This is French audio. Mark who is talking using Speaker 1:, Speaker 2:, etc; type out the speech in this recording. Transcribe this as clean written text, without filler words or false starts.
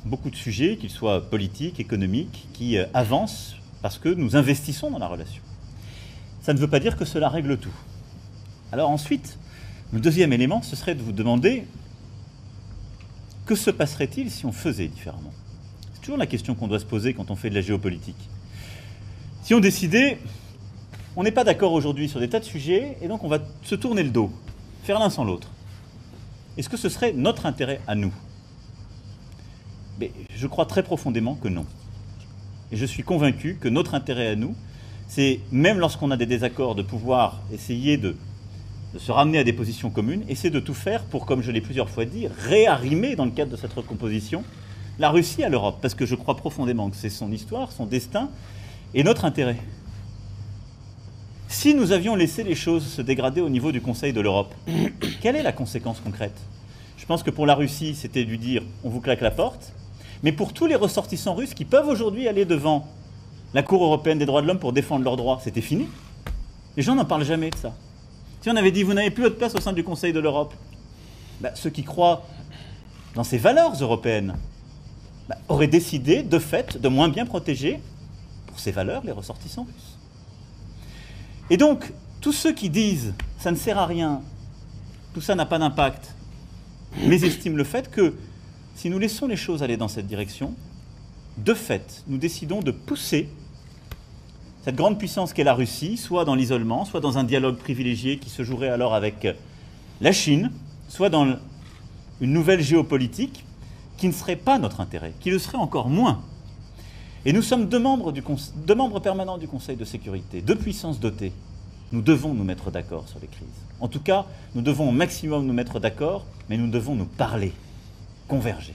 Speaker 1: beaucoup de sujets, qu'ils soient politiques, économiques, qui avancent parce que nous investissons dans la relation. Ça ne veut pas dire que cela règle tout. Alors ensuite, le deuxième élément, ce serait de vous demander que se passerait-il si on faisait différemment? C'est toujours la question qu'on doit se poser quand on fait de la géopolitique. Si on décidait, on n'est pas d'accord aujourd'hui sur des tas de sujets, et donc on va se tourner le dos, faire l'un sans l'autre. Est-ce que ce serait notre intérêt à nous? Mais je crois très profondément que non. Et je suis convaincu que notre intérêt à nous, c'est, même lorsqu'on a des désaccords, de pouvoir essayer de se ramener à des positions communes, essayer de tout faire pour, comme je l'ai plusieurs fois dit, réarrimer dans le cadre de cette recomposition la Russie à l'Europe. Parce que je crois profondément que c'est son histoire, son destin et notre intérêt. Si nous avions laissé les choses se dégrader au niveau du Conseil de l'Europe, quelle est la conséquence concrète? Je pense que pour la Russie, c'était lui dire « on vous claque la porte », mais pour tous les ressortissants russes qui peuvent aujourd'hui aller devant la Cour européenne des droits de l'homme pour défendre leurs droits, c'était fini. Les gens n'en parlent jamais de ça. Si on avait dit « vous n'avez plus votre place au sein du Conseil de l'Europe », ceux qui croient dans ces valeurs européennes auraient décidé, de fait, de moins bien protéger, pour ces valeurs, les ressortissants russes. Et donc, tous ceux qui disent « ça ne sert à rien, tout ça n'a pas d'impact », mésestiment le fait que, si nous laissons les choses aller dans cette direction, de fait, nous décidons de pousser cette grande puissance qu'est la Russie, soit dans l'isolement, soit dans un dialogue privilégié qui se jouerait alors avec la Chine, soit dans une nouvelle géopolitique qui ne serait pas notre intérêt, qui le serait encore moins. Et nous sommes deux membres permanents du Conseil de sécurité, deux puissances dotées. Nous devons nous mettre d'accord sur les crises. En tout cas, nous devons au maximum nous mettre d'accord, mais nous devons nous parler, converger.